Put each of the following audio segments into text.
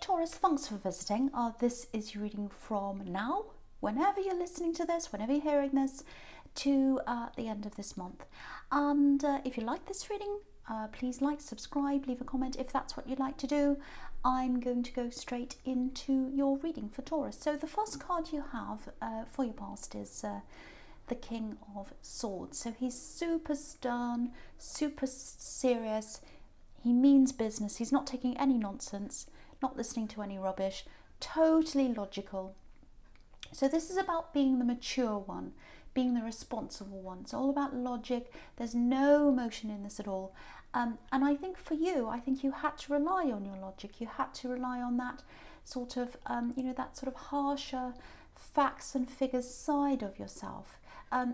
Taurus, thanks for visiting. This is your reading from now, whenever you're listening to this, whenever you're hearing this, to the end of this month. And if you like this reading, please like, subscribe, leave a comment if that's what you'd like to do. I'm going to go straight into your reading for Taurus. So the first card you have for your past is the King of Swords. So he's super stern, super serious. He means business. He's not taking any nonsense, not listening to any rubbish, totally logical. So this is about being the mature one, being the responsible one. It's all about logic. There's no emotion in this at all. And I think for you, I think you had to rely on your logic. You had to rely on that sort of, that sort of harsher facts and figures side of yourself.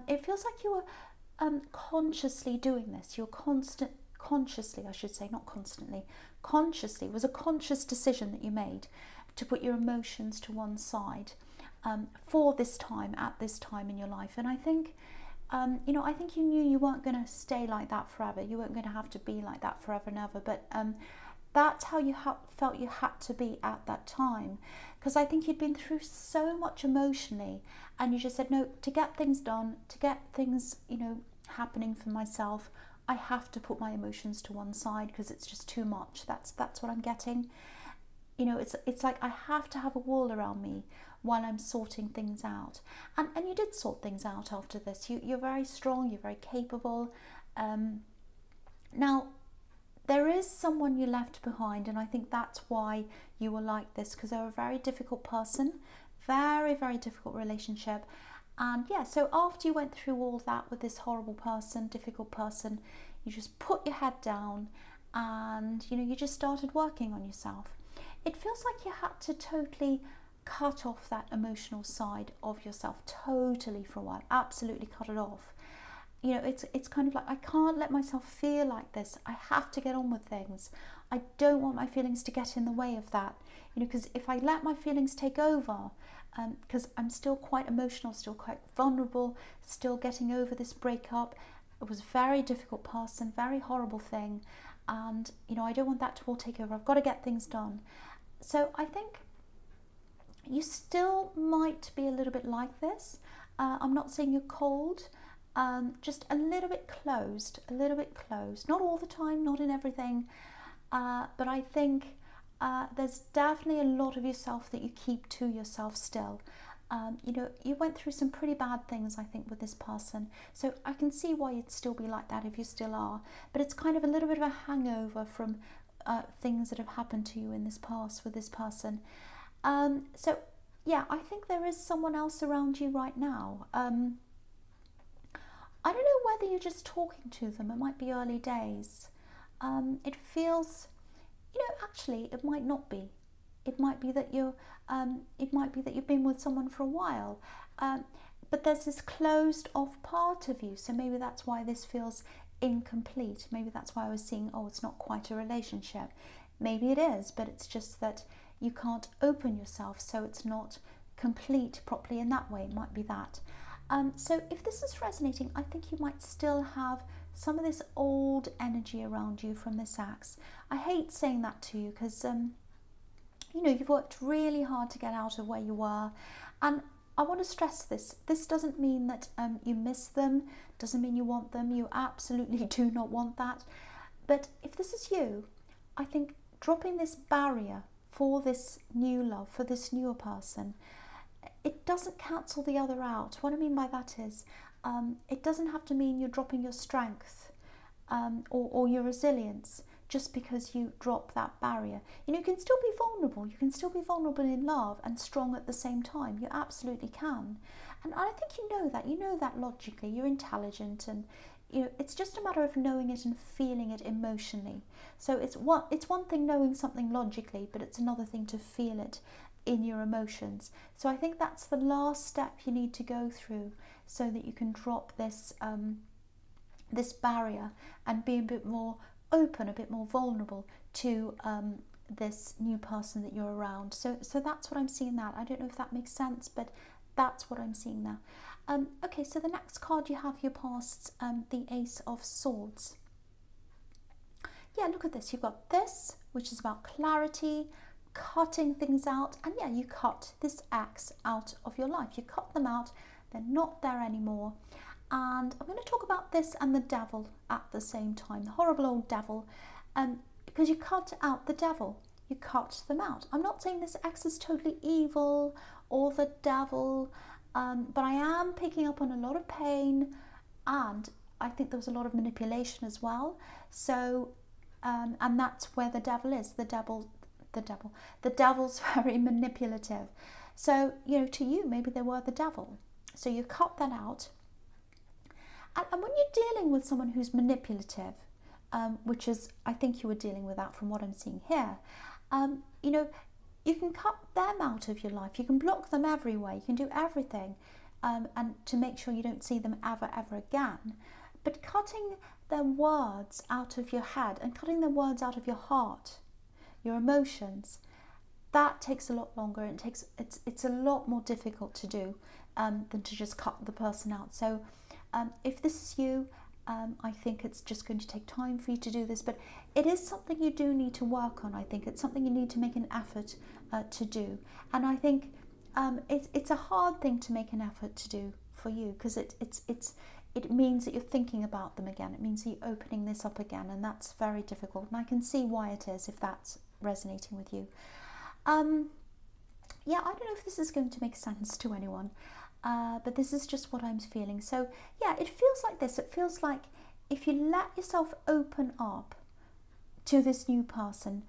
It feels like you were consciously doing this. You're consciously, I should say, not constantly, consciously. It was a conscious decision that you made to put your emotions to one side for this time, at this time in your life. And I think, I think you knew you weren't going to stay like that forever. You weren't going to have to be like that forever and ever. But that's how you felt you had to be at that time. Because I think you'd been through so much emotionally, and you just said, no, to get things done, to get things, happening for myself, I have to put my emotions to one side because it's just too much. That's what I'm getting. It's like I have to have a wall around me while I'm sorting things out. And you did sort things out after this. You're very strong, you're very capable. Now, there is someone you left behind, and I think that's why you were like this, because they're a very difficult person, very, very difficult relationship. And yeah, so after you went through all that with this horrible person, difficult person, you just put your head down and, you just started working on yourself. It feels like you had to totally cut off that emotional side of yourself totally for a while, absolutely cut it off. It's kind of like, I can't let myself feel like this. I have to get on with things. I don't want my feelings to get in the way of that. Because if I let my feelings take over, because I'm still quite emotional, still quite vulnerable, still getting over this breakup. It was a very difficult person, very horrible thing. And, I don't want that to all take over. I've got to get things done. So I think you still might be a little bit like this. I'm not saying you're cold, just a little bit closed, Not all the time, not in everything. But I think there's definitely a lot of yourself that you keep to yourself still. You went through some pretty bad things, I think, with this person. So I can see why you'd still be like that if you still are. But it's kind of a little bit of a hangover from things that have happened to you in this past with this person. So yeah, I think there is someone else around you right now. I don't know whether you're just talking to them. It might be early days. It feels, actually, it might not be. It might be that you've been with someone for a while, but there's this closed off part of you. So maybe that's why this feels incomplete. Maybe that's why I was seeing, oh, it's not quite a relationship. Maybe it is, but it's just that you can't open yourself, so it's not complete properly in that way. It might be that. So if this is resonating, I think you might still have some of this old energy around you from this ex. I hate saying that to you because, you've worked really hard to get out of where you were. And I want to stress this. This doesn't mean that you miss them, doesn't mean you want them. You absolutely do not want that. But if this is you, I think dropping this barrier for this new love, for this newer person, it doesn't cancel the other out. What I mean by that is, it doesn't have to mean you're dropping your strength or your resilience just because you drop that barrier. You can still be vulnerable. You can still be vulnerable in love and strong at the same time. You absolutely can. And I think you know that. You know that logically. You're intelligent, and it's just a matter of knowing it and feeling it emotionally. So it's one thing knowing something logically, but it's another thing to feel it in your emotions. So I think that's the last step you need to go through so that you can drop this this barrier and be a bit more open, a bit more vulnerable to this new person that you're around. So that's what I'm seeing that. I don't know if that makes sense, but that's what I'm seeing now. Okay, so the next card you have your past, the Ace of Swords. Yeah, look at this. You've got this, which is about clarity, cutting things out, and yeah, you cut this ex out of your life. You cut them out, they're not there anymore. And I'm going to talk about this and the devil at the same time, the horrible old devil, because you cut out the devil, you cut them out. I'm not saying this ex is totally evil or the devil, but I am picking up on a lot of pain, and I think there was a lot of manipulation as well. So, and that's where the devil is. The devil's very manipulative. So, you know, to you, maybe they were the devil. So you cut that out. And when you're dealing with someone who's manipulative, which is, I think you were dealing with that from what I'm seeing here, you know, you can cut them out of your life. You can block them everywhere. You can do everything, and to make sure you don't see them ever again. But cutting their words out of your head and cutting their words out of your heart, your emotions, that takes a lot longer, and it's a lot more difficult to do than to just cut the person out. So if this is you, I think it's just going to take time for you to do this, but it is something you do need to work on. I think it's something you need to make an effort to do, and I think it's a hard thing to make an effort to do for you, because it means that you're thinking about them again. It means that you're opening this up again, and that's very difficult. And I can see why it is, if that's resonating with you. Yeah, I don't know if this is going to make sense to anyone, but this is just what I'm feeling. So yeah, it feels like this. It feels like if you let yourself open up to this new person,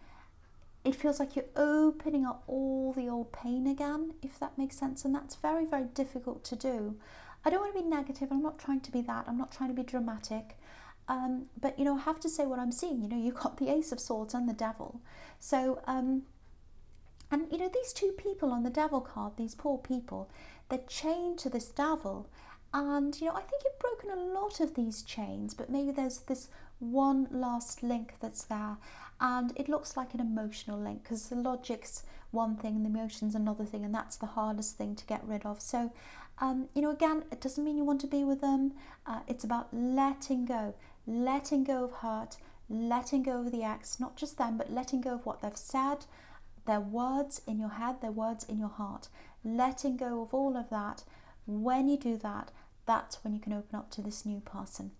it feels like you're opening up all the old pain again, if that makes sense. And that's very, very difficult to do. I don't want to be negative. I'm not trying to be that. I'm not trying to be dramatic. But, you know, I have to say what I'm seeing. You know, you've got the Ace of Swords and the Devil. So, and, you know, these two people on the Devil card, these poor people, they're chained to this Devil. And, you know, I think you've broken a lot of these chains, but maybe there's this one last link that's there. And it looks like an emotional link, because the logic's one thing and the emotion's another thing, and that's the hardest thing to get rid of. So, you know, again, it doesn't mean you want to be with them. It's about letting go of hurt, letting go of the ex, not just them, but letting go of what they've said, their words in your head, their words in your heart, letting go of all of that. When you do that, that's when you can open up to this new person.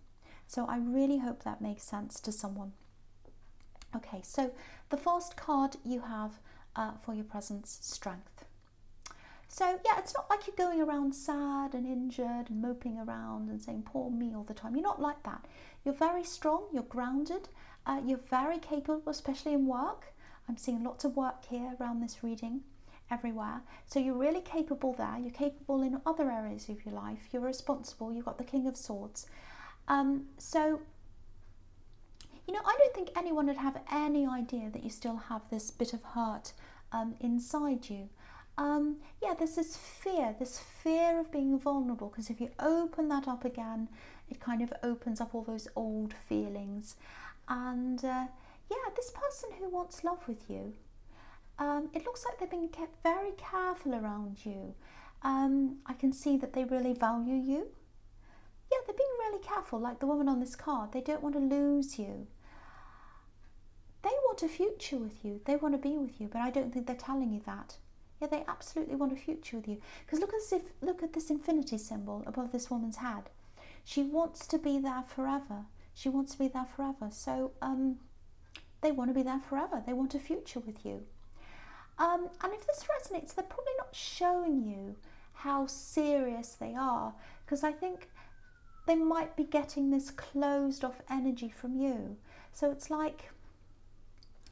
So I really hope that makes sense to someone. Okay, so the first card you have for your presence, Strength. So yeah, it's not like you're going around sad and injured and moping around and saying poor me all the time. You're not like that. You're very strong, you're grounded, you're very capable, especially in work. I'm seeing lots of work here around this reading, everywhere. So you're really capable there. You're capable in other areas of your life. You're responsible. You've got the King of Swords. So, you know, I don't think anyone would have any idea that you still have this bit of hurt inside you. Yeah, there's this fear of being vulnerable, because if you open that up again, it kind of opens up all those old feelings. And yeah, this person who wants love with you, it looks like they're being kept very careful around you. I can see that they really value you. Yeah, they're being really careful, like the woman on this card. They don't want to lose you. They want a future with you. They want to be with you, but I don't think they're telling you that. Yeah, they absolutely want a future with you. Because look at this infinity symbol above this woman's head. She wants to be there forever. She wants to be there forever. So they want to be there forever. They want a future with you. And if this resonates, they're probably not showing you how serious they are, because I think they might be getting this closed off energy from you. So it's like,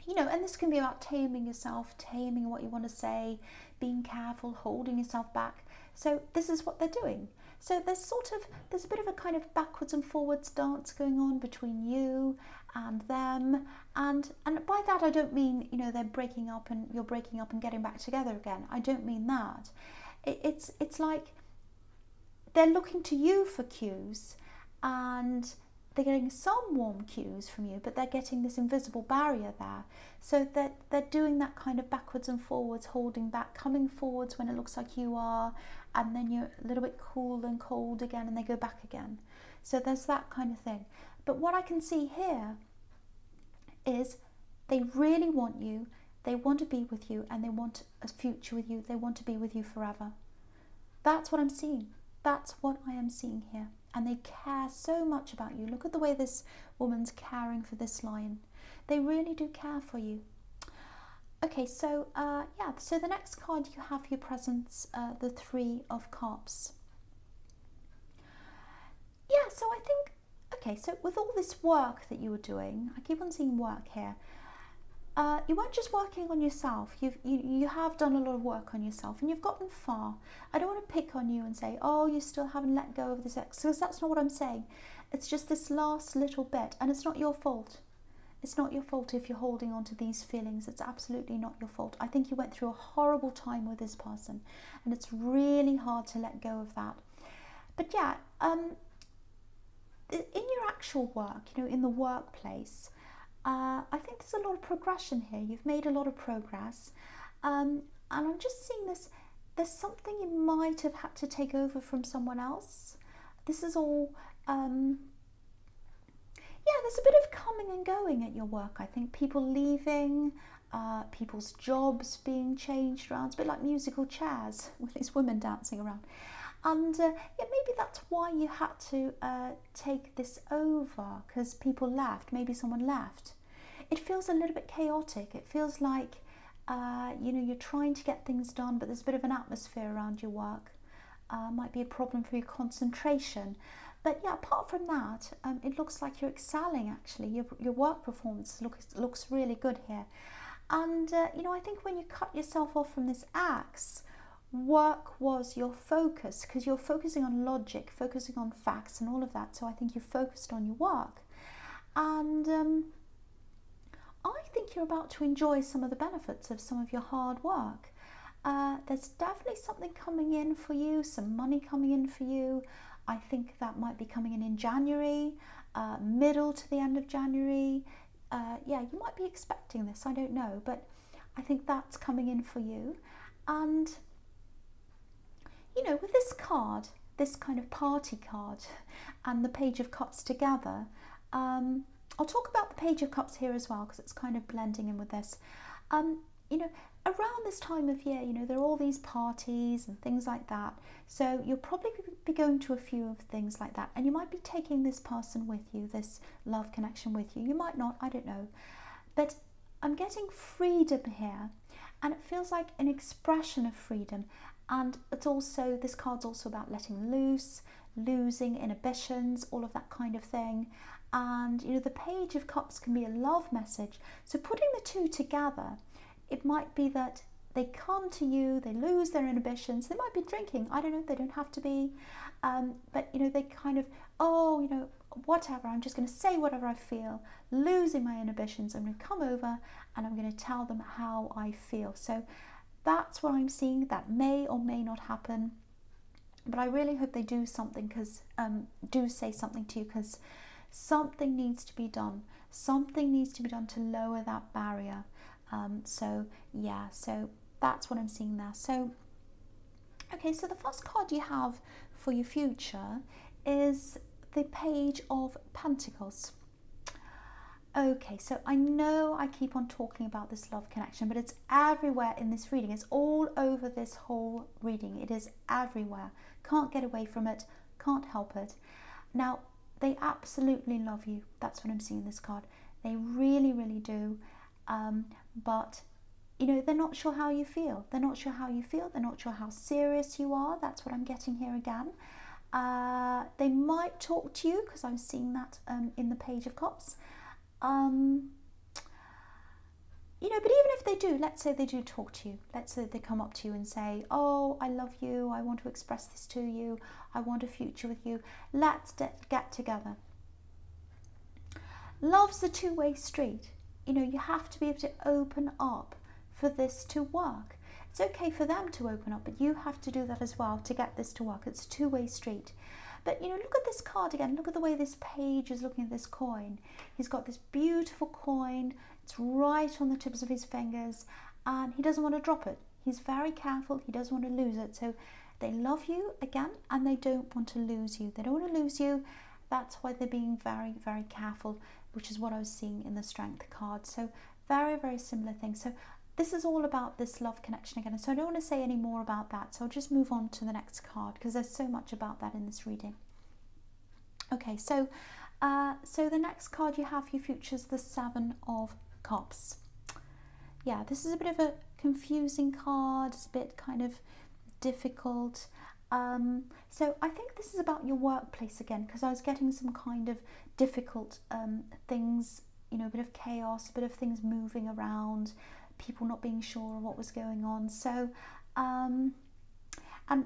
you know, and this can be about taming yourself, taming what you want to say, being careful, holding yourself back. So this is what they're doing. So there's a bit of a kind of backwards and forwards dance going on between you and them. And by that, I don't mean, you know, they're breaking up and you're breaking up and getting back together again. I don't mean that. It's like they're looking to you for cues, and they're getting some warm cues from you, but they're getting this invisible barrier there. So that they're doing that kind of backwards and forwards, holding back, coming forwards when it looks like you are, and then you're a little bit cool and cold again, and they go back again. So there's that kind of thing. But what I can see here is they really want you. They want to be with you and they want a future with you. They want to be with you forever. That's what I'm seeing. That's what I am seeing here. And they care so much about you. Look at the way this woman's caring for this lion. They really do care for you. Okay, so yeah, so the next card you have for your presence, the Three of Cups. Yeah, so I think, okay, so with all this work that you were doing, I keep on seeing work here. You weren't just working on yourself. You have done a lot of work on yourself and you've gotten far. I don't want to pick on you and say, oh, you still haven't let go of this ex, because that's not what I'm saying. It's just this last little bit, and it's not your fault. It's not your fault if you're holding on to these feelings. It's absolutely not your fault. I think you went through a horrible time with this person and it's really hard to let go of that. But yeah, in your actual work, you know, in the workplace, I think there's a lot of progression here. You've made a lot of progress. And I'm just seeing this, there's something you might have had to take over from someone else. This is all, yeah, there's a bit of coming and going at your work. I think people leaving, people's jobs being changed around. It's a bit like musical chairs with these women dancing around. And yeah, maybe that's why you had to take this over, because people left, maybe someone left. It feels a little bit chaotic. It feels like, you know, you're trying to get things done, but there's a bit of an atmosphere around your work. Might be a problem for your concentration. But yeah, apart from that, it looks like you're excelling, actually. Your work performance looks really good here. And, you know, I think when you cut yourself off from this axe, work was your focus, because you're focusing on logic, focusing on facts and all of that. So I think you focused on your work. And I think you're about to enjoy some of the benefits of some of your hard work. There's definitely something coming in for you, some money coming in for you. I think that might be coming in January, middle to the end of January. Yeah, you might be expecting this, I don't know, but I think that's coming in for you. And, you know, with this card, this kind of party card and the Page of Cups together, I'll talk about the Page of Cups here as well, because it's kind of blending in with this. You know, around this time of year, you know, there are all these parties and things like that. So you'll probably be going to a few of things like that. And you might be taking this person with you, this love connection with you. You might not, I don't know. But I'm getting freedom here. And it feels like an expression of freedom. And it's also, this card's also about letting loose, losing inhibitions, all of that kind of thing. And, you know, the Page of Cups can be a love message. So putting the two together, it might be that they come to you, they lose their inhibitions. They might be drinking, I don't know, they don't have to be. But, you know, they kind of, oh, you know, whatever, I'm just going to say whatever I feel, losing my inhibitions. I'm going to come over and I'm going to tell them how I feel. So that's what I'm seeing. That may or may not happen. But I really hope they do something, because do say something to you, because something needs to be done. Something needs to be done to lower that barrier. So yeah, so that's what I'm seeing there. So okay, so the first card you have for your future is the Page of Pentacles. Okay, so I know I keep on talking about this love connection, but it's everywhere in this reading. It's all over this whole reading. It is everywhere. Can't get away from it. Can't help it. Now, they absolutely love you. That's what I'm seeing in this card. They really, really do. But, you know, they're not sure how you feel. They're not sure how you feel. They're not sure how serious you are. That's what I'm getting here again. They might talk to you, because I'm seeing that in the Page of Cups. You know, but even if they do, let's say they do talk to you. Let's say they come up to you and say, oh, I love you. I want to express this to you. I want a future with you. Let's get together. Love's a two-way street. You know, you have to be able to open up for this to work. It's okay for them to open up, but you have to do that as well to get this to work. It's a two-way street. But, you know, look at this card again. Look at the way this page is looking at this coin. He's got this beautiful coin. It's right on the tips of his fingers, and he doesn't want to drop it. He's very careful. He doesn't want to lose it. So they love you again, and they don't want to lose you. They don't want to lose you. That's why they're being very, very careful, which is what I was seeing in the Strength card. So very, very similar thing. So this is all about this love connection again. So I don't want to say any more about that. So I'll just move on to the next card because there's so much about that in this reading. Okay, so the next card you have for your future is the Seven of Cups. Yeah, this is a bit of a confusing card. It's a bit kind of difficult. So I think this is about your workplace again, because I was getting some kind of difficult things, you know, a bit of chaos, a bit of things moving around, people not being sure of what was going on. So, and,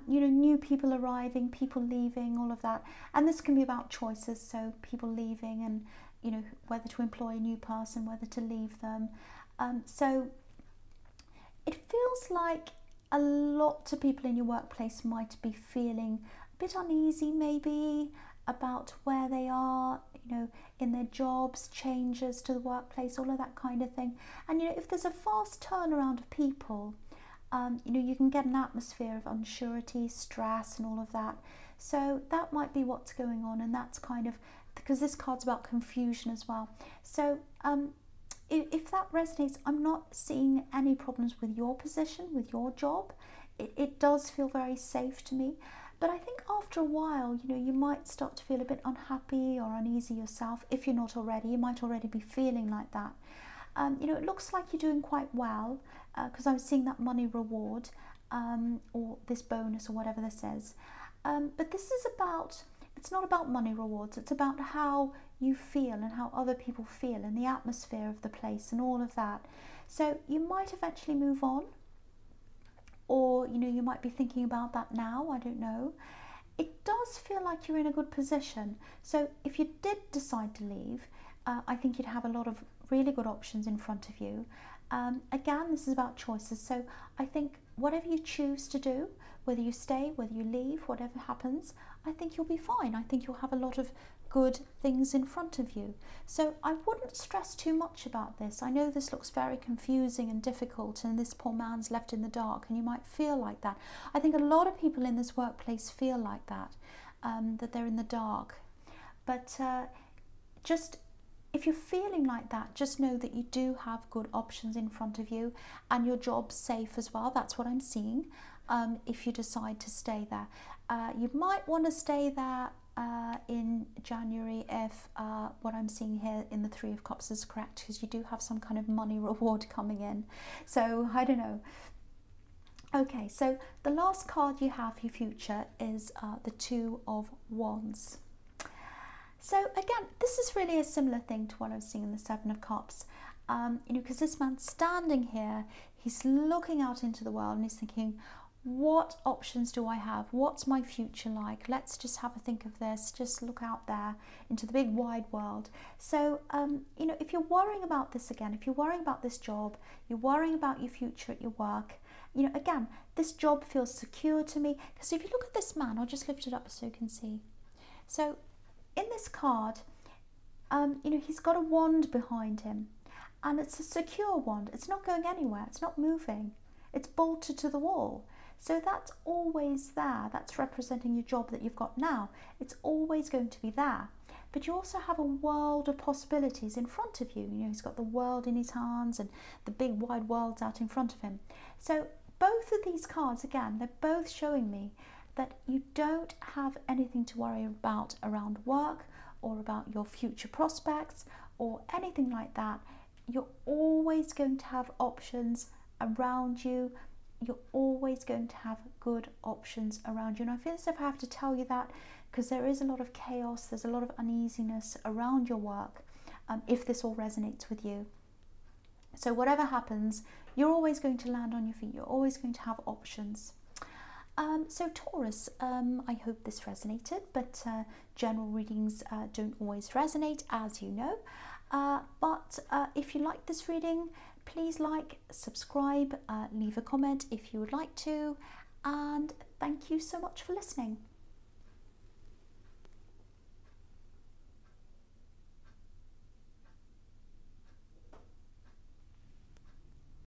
you know, new people arriving, people leaving, all of that. And this can be about choices, so people leaving and, you know, whether to employ a new person, whether to leave them. So it feels like a lot of people in your workplace might be feeling a bit uneasy maybe about where they are, you know, in their jobs, changes to the workplace, all of that kind of thing. And, you know, if there's a fast turnaround of people, you know, you can get an atmosphere of unsurety, stress and all of that. So that might be what's going on, and that's kind of, because this card's about confusion as well. So if that resonates, I'm not seeing any problems with your position, with your job. It does feel very safe to me. But I think after a while, you know, you might start to feel a bit unhappy or uneasy yourself. If you're not already, you might already be feeling like that. You know, it looks like you're doing quite well because I'm seeing that money reward or this bonus or whatever this is. But this is about, it's not about money rewards. It's about how you feel and how other people feel and the atmosphere of the place and all of that. So you might eventually move on, or, you know, you might be thinking about that now, I don't know. It does feel like you're in a good position. So if you did decide to leave, I think you'd have a lot of really good options in front of you. Again, this is about choices. So I think whatever you choose to do, whether you stay, whether you leave, whatever happens, I think you'll be fine. I think you'll have a lot of good things in front of you. So I wouldn't stress too much about this. I know this looks very confusing and difficult, and this poor man's left in the dark, and you might feel like that. I think a lot of people in this workplace feel like that, that they're in the dark. But just, if you're feeling like that, just know that you do have good options in front of you, and your job's safe as well. That's what I'm seeing. If you decide to stay there, you might want to stay there in January if what I'm seeing here in the Three of Cups is correct, because you do have some kind of money reward coming in. So I don't know. Okay, so the last card you have for your future is the Two of Wands. So again, this is really a similar thing to what I was seeing in the Seven of Cups. You know, because this man's standing here, he's looking out into the world and he's thinking, what options do I have? What's my future like? Let's just have a think of this. Just look out there into the big wide world. So, you know, if you're worrying about this again, if you're worrying about this job, you're worrying about your future at your work, you know, again, this job feels secure to me. Because if you look at this man, I'll just lift it up so you can see. So in this card, you know, he's got a wand behind him, and it's a secure wand. It's not going anywhere. It's not moving. It's bolted to the wall. So that's always there. That's representing your job that you've got now. It's always going to be there. But you also have a world of possibilities in front of you. You know, he's got the world in his hands and the big wide world's out in front of him. So both of these cards, again, they're both showing me that you don't have anything to worry about around work or about your future prospects or anything like that. You're always going to have options around you. You're always going to have good options around you. And I feel as if I have to tell you that because there is a lot of chaos, there's a lot of uneasiness around your work, if this all resonates with you. So whatever happens, you're always going to land on your feet. You're always going to have options. So Taurus, I hope this resonated, but general readings don't always resonate, as you know. But if you like this reading, please like, subscribe, leave a comment if you would like to, and thank you so much for listening.